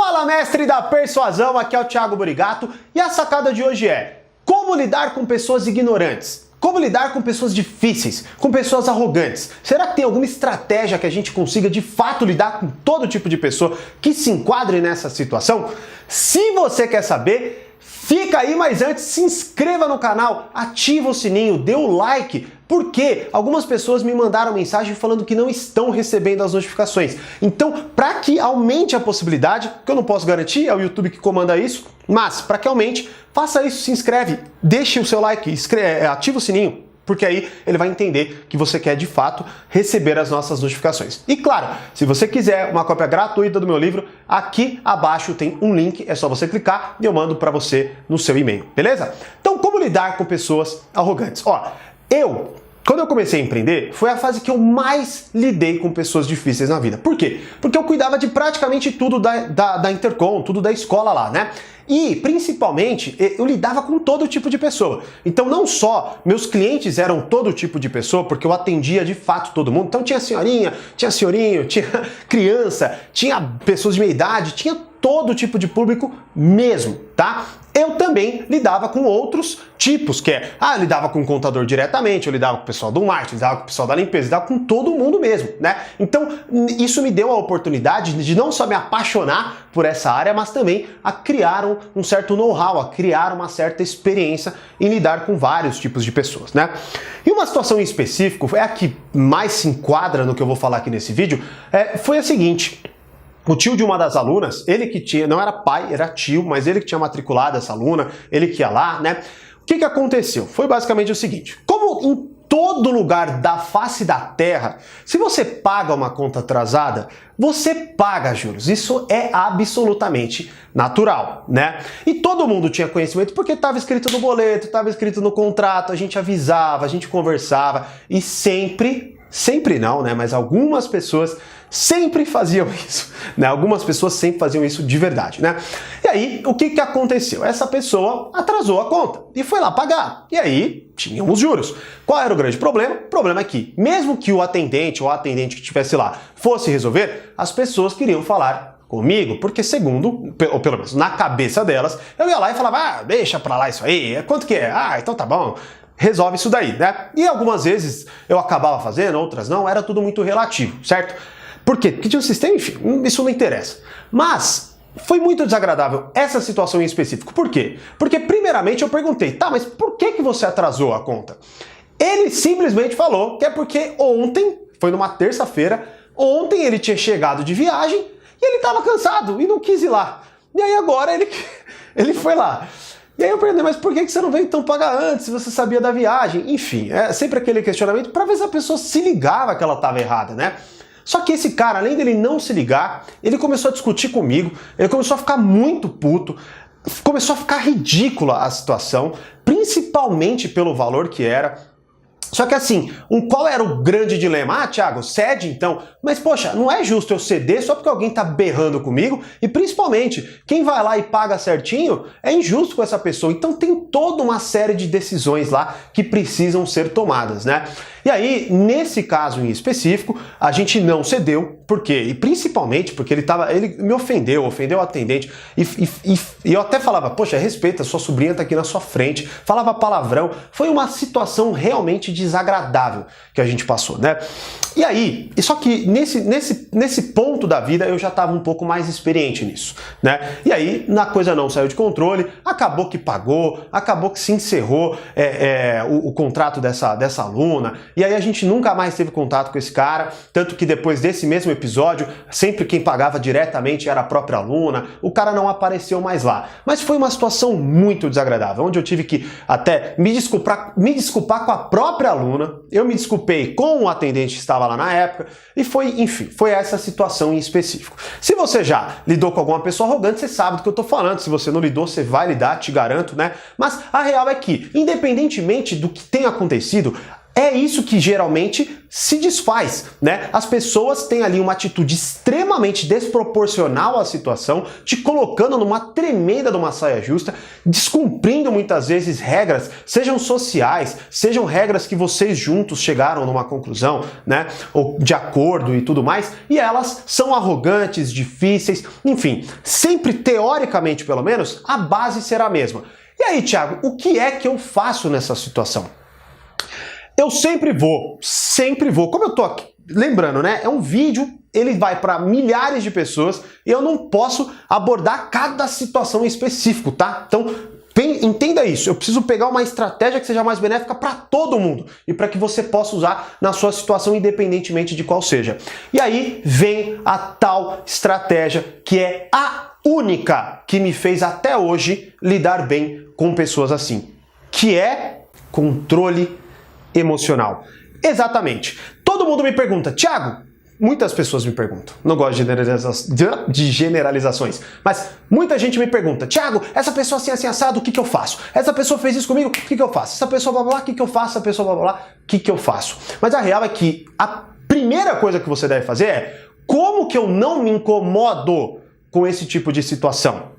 Fala, mestre da persuasão, aqui é o Thiago Burigato e a sacada de hoje é como lidar com pessoas ignorantes, como lidar com pessoas difíceis, com pessoas arrogantes. Será que tem alguma estratégia que a gente consiga de fato lidar com todo tipo de pessoa que se enquadre nessa situação? Se você quer saber, fica aí, mas antes se inscreva no canal, ativa o sininho, dê o like, porque algumas pessoas me mandaram mensagem falando que não estão recebendo as notificações. Então, para que aumente a possibilidade, que eu não posso garantir, é o YouTube que comanda isso, mas para que aumente, faça isso, se inscreve, deixe o seu like, ativa o sininho, porque aí ele vai entender que você quer de fato receber as nossas notificações. E claro, se você quiser uma cópia gratuita do meu livro, aqui abaixo tem um link, é só você clicar e eu mando para você no seu e-mail, beleza? Então, como lidar com pessoas arrogantes? Quando eu comecei a empreender, foi a fase que eu mais lidei com pessoas difíceis na vida. Por quê? Porque eu cuidava de praticamente tudo da Intercom, tudo da escola lá, né? E, principalmente, eu lidava com todo tipo de pessoa. Então, não só meus clientes eram todo tipo de pessoa, porque eu atendia de fato todo mundo. Então, tinha senhorinha, tinha senhorinho, tinha criança, tinha pessoas de meia idade, tinha todo tipo de público mesmo, tá? Eu também lidava com outros tipos, eu lidava com o contador diretamente, eu lidava com o pessoal do marketing, lidava com o pessoal da limpeza, lidava com todo mundo mesmo, né? Então, isso me deu a oportunidade de não só me apaixonar por essa área, mas também a criar um certo know-how, a criar uma certa experiência em lidar com vários tipos de pessoas, né? E uma situação em específico, é a que mais se enquadra no que eu vou falar aqui nesse vídeo, foi a seguinte. O tio de uma das alunas, ele que tinha, não era pai, era tio, mas ele que tinha matriculado essa aluna, ele que ia lá, né? O que aconteceu? Foi basicamente o seguinte, como em todo lugar da face da terra, se você paga uma conta atrasada, você paga juros. Isso é absolutamente natural, né? E todo mundo tinha conhecimento porque estava escrito no boleto, estava escrito no contrato, a gente avisava, a gente conversava e sempre não, né? Mas algumas pessoas sempre faziam isso, né? Algumas pessoas sempre faziam isso de verdade, né? E aí, o que aconteceu? Essa pessoa atrasou a conta e foi lá pagar. E aí, tinham os juros. Qual era o grande problema? O problema é que, mesmo que o atendente ou a atendente que estivesse lá fosse resolver, as pessoas queriam falar comigo, porque segundo, ou pelo menos na cabeça delas, eu ia lá e falava, deixa pra lá isso aí, quanto que é? Então tá bom. Resolve isso daí, né? E algumas vezes eu acabava fazendo, outras não, era tudo muito relativo, certo? Por quê? Porque tinha um sistema, enfim, isso não interessa. Mas foi muito desagradável essa situação em específico. Por quê? Porque primeiramente eu perguntei, tá, mas por que você atrasou a conta? Ele simplesmente falou que é porque ontem, foi numa terça-feira, ontem ele tinha chegado de viagem e ele estava cansado e não quis ir lá. E aí agora ele foi lá. E aí eu perguntei, mas por que você não veio então pagar antes, se você sabia da viagem? Enfim, é sempre aquele questionamento para ver se a pessoa se ligava que ela estava errada, né? Só que esse cara, além dele não se ligar, ele começou a discutir comigo, ele começou a ficar muito puto, começou a ficar ridícula a situação, principalmente pelo valor que era. Só que assim, qual era o grande dilema? Thiago, cede então. Mas poxa, não é justo eu ceder só porque alguém tá berrando comigo e principalmente, quem vai lá e paga certinho é injusto com essa pessoa. Então tem toda uma série de decisões lá que precisam ser tomadas, né? E aí, nesse caso em específico, a gente não cedeu, por quê? E principalmente porque ele me ofendeu o atendente, e eu até falava, poxa, respeita, sua sobrinha tá aqui na sua frente, falava palavrão, foi uma situação realmente desagradável que a gente passou, né? E aí, só que nesse ponto da vida eu já estava um pouco mais experiente nisso, né? E aí, a coisa não saiu de controle, acabou que pagou, acabou que se encerrou o contrato dessa aluna, e aí a gente nunca mais teve contato com esse cara, tanto que depois desse mesmo episódio, sempre quem pagava diretamente era a própria aluna, o cara não apareceu mais lá. Mas foi uma situação muito desagradável, onde eu tive que até me desculpar com a própria aluna, eu me desculpei com o atendente que estava lá na época, e foi essa situação em específico. Se você já lidou com alguma pessoa arrogante, você sabe do que eu tô falando, se você não lidou, você vai lidar, te garanto, né? Mas a real é que, independentemente do que tenha acontecido, é isso que geralmente se desfaz, né? As pessoas têm ali uma atitude extremamente desproporcional à situação, te colocando numa tremenda de uma saia justa, descumprindo muitas vezes regras, sejam sociais, sejam regras que vocês juntos chegaram numa conclusão, né? Ou de acordo e tudo mais, e elas são arrogantes, difíceis, enfim, sempre teoricamente pelo menos, a base será a mesma. E aí, Thiago, o que é que eu faço nessa situação? Eu sempre vou, como eu tô aqui, lembrando, né, é um vídeo, ele vai para milhares de pessoas e eu não posso abordar cada situação em específico, tá? Então, entenda isso, eu preciso pegar uma estratégia que seja mais benéfica para todo mundo e para que você possa usar na sua situação independentemente de qual seja. E aí vem a tal estratégia que é a única que me fez até hoje lidar bem com pessoas assim, que é controle emocional. Exatamente. Todo mundo me pergunta, Thiago, muitas pessoas me perguntam, não gosto de generalizações, mas muita gente me pergunta, Thiago, essa pessoa assim, assim, assado, o que eu faço? Essa pessoa fez isso comigo, o que eu faço? Essa pessoa blá blá blá, o que eu faço? Essa pessoa blá blá blá, o que eu faço? Mas a real é que a primeira coisa que você deve fazer é, como que eu não me incomodo com esse tipo de situação?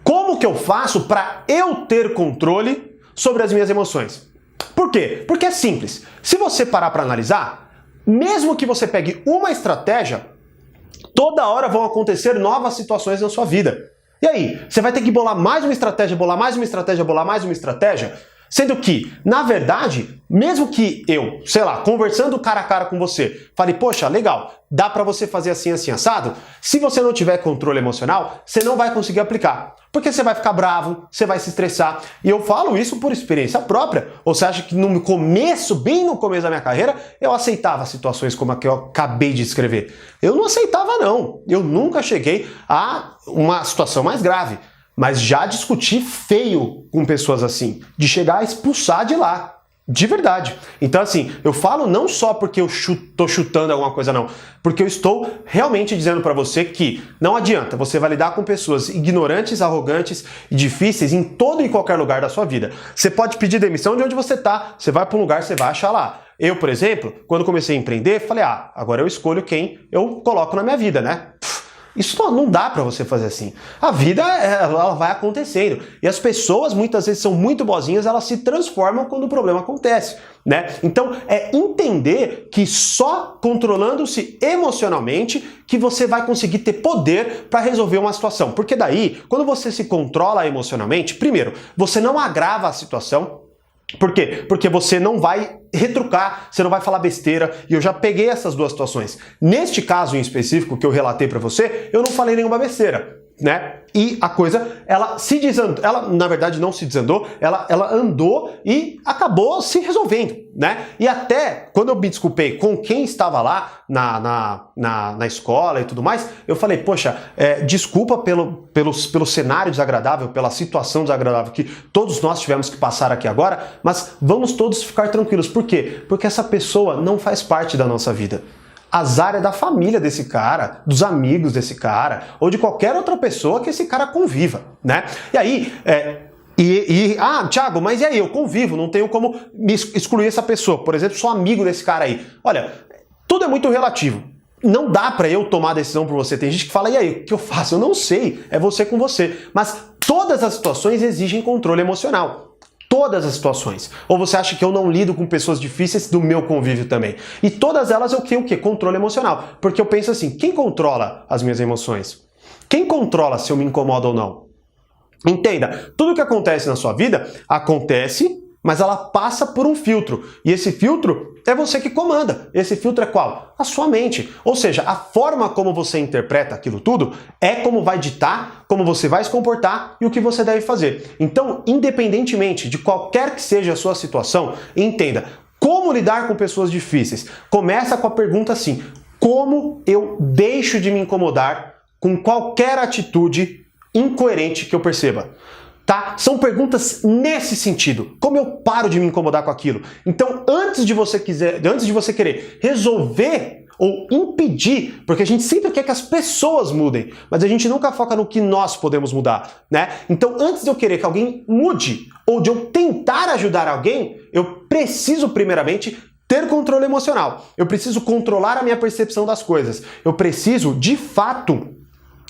Como que eu faço para eu ter controle sobre as minhas emoções? Por quê? Porque é simples. Se você parar para analisar, mesmo que você pegue uma estratégia, toda hora vão acontecer novas situações na sua vida. E aí, você vai ter que bolar mais uma estratégia, bolar mais uma estratégia, bolar mais uma estratégia, sendo que, na verdade, mesmo que eu, sei lá, conversando cara a cara com você, fale, poxa, legal, dá pra você fazer assim, assim, assado, se você não tiver controle emocional, você não vai conseguir aplicar. Porque você vai ficar bravo, você vai se estressar. E eu falo isso por experiência própria. Ou você acha que no começo, bem no começo da minha carreira, eu aceitava situações como a que eu acabei de escrever? Eu não aceitava, não. Eu nunca cheguei a uma situação mais grave. Mas já discuti feio com pessoas assim, de chegar a expulsar de lá. De verdade. Então, assim, eu falo não só porque eu tô chutando alguma coisa, não. Porque eu estou realmente dizendo pra você que não adianta, você vai lidar com pessoas ignorantes, arrogantes e difíceis em todo e qualquer lugar da sua vida. Você pode pedir demissão de onde você tá, você vai pra um lugar, você vai achar lá. Eu, por exemplo, quando comecei a empreender, falei, agora eu escolho quem eu coloco na minha vida, né? Isso não dá pra você fazer assim. A vida, ela vai acontecendo. E as pessoas, muitas vezes, são muito boazinhas, elas se transformam quando o problema acontece, né? Então, é entender que só controlando-se emocionalmente que você vai conseguir ter poder para resolver uma situação. Porque daí, quando você se controla emocionalmente, primeiro, você não agrava a situação. Por quê? Porque você não vai retrucar, você não vai falar besteira, e eu já peguei essas duas situações. Neste caso em específico que eu relatei pra você, eu não falei nenhuma besteira, né? E a coisa, ela se desandou, ela na verdade não se desandou, ela andou e acabou se resolvendo, né? E até quando eu me desculpei com quem estava lá na escola e tudo mais, eu falei, poxa, desculpa pelo cenário desagradável, pela situação desagradável que todos nós tivemos que passar aqui agora, mas vamos todos ficar tranquilos. Por quê? Porque essa pessoa não faz parte da nossa vida. Azar é da família desse cara, dos amigos desse cara, ou de qualquer outra pessoa que esse cara conviva, né? E aí, Thiago, mas e aí? Eu convivo, não tenho como me excluir essa pessoa. Por exemplo, sou amigo desse cara aí. Olha, tudo é muito relativo. Não dá pra eu tomar a decisão por você. Tem gente que fala, e aí, o que eu faço? Eu não sei, é você com você. Mas todas as situações exigem controle emocional. Todas as situações. Ou você acha que eu não lido com pessoas difíceis do meu convívio também? E todas elas eu tenho o quê? Controle emocional. Porque eu penso assim, quem controla as minhas emoções? Quem controla se eu me incomodo ou não? Entenda, tudo que acontece na sua vida, acontece, mas ela passa por um filtro. E esse filtro é você que comanda. Esse filtro é qual? A sua mente. Ou seja, a forma como você interpreta aquilo tudo é como vai ditar como você vai se comportar e o que você deve fazer. Então, independentemente de qualquer que seja a sua situação, entenda, como lidar com pessoas difíceis? Começa com a pergunta assim, como eu deixo de me incomodar com qualquer atitude incoerente que eu perceba? Tá? São perguntas nesse sentido. Como eu paro de me incomodar com aquilo? Então, antes de você querer resolver ou impedir, porque a gente sempre quer que as pessoas mudem, mas a gente nunca foca no que nós podemos mudar, né? Então, antes de eu querer que alguém mude ou de eu tentar ajudar alguém, eu preciso primeiramente ter controle emocional. Eu preciso controlar a minha percepção das coisas. Eu preciso, de fato,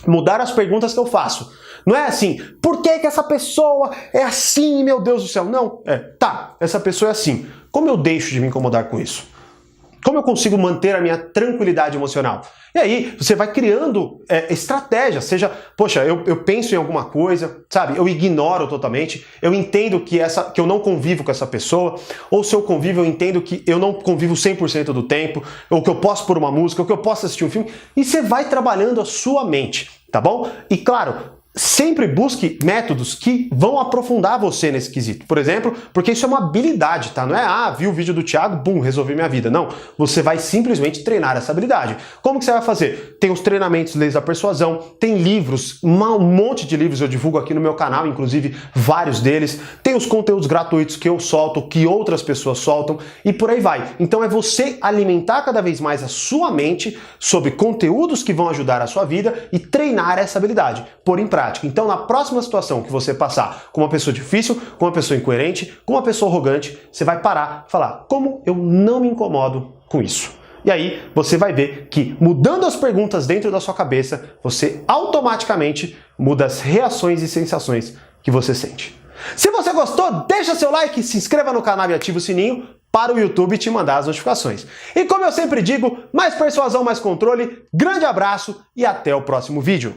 mudar as perguntas que eu faço. Não é assim, por que que essa pessoa é assim, meu Deus do céu? Não, tá, essa pessoa é assim. Como eu deixo de me incomodar com isso? Como eu consigo manter a minha tranquilidade emocional? E aí, você vai criando estratégias, seja, poxa, eu penso em alguma coisa, sabe? Eu ignoro totalmente, eu entendo que eu não convivo com essa pessoa, ou se eu convivo, eu entendo que eu não convivo 100% do tempo, ou que eu posso pôr uma música, ou que eu posso assistir um filme, e você vai trabalhando a sua mente, tá bom? E claro, sempre busque métodos que vão aprofundar você nesse quesito. Por exemplo, porque isso é uma habilidade, tá? Não é, vi o vídeo do Thiago, bum, resolvi minha vida. Não, você vai simplesmente treinar essa habilidade. Como que você vai fazer? Tem os treinamentos Leis da Persuasão, tem livros, um monte de livros eu divulgo aqui no meu canal, inclusive vários deles. Tem os conteúdos gratuitos que eu solto, que outras pessoas soltam e por aí vai. Então é você alimentar cada vez mais a sua mente sobre conteúdos que vão ajudar a sua vida e treinar essa habilidade, pôr em prática. Então, na próxima situação que você passar com uma pessoa difícil, com uma pessoa incoerente, com uma pessoa arrogante, você vai parar e falar, como eu não me incomodo com isso? E aí, você vai ver que, mudando as perguntas dentro da sua cabeça, você automaticamente muda as reações e sensações que você sente. Se você gostou, deixa seu like, se inscreva no canal e ativa o sininho para o YouTube te mandar as notificações. E como eu sempre digo, mais persuasão, mais controle, grande abraço e até o próximo vídeo.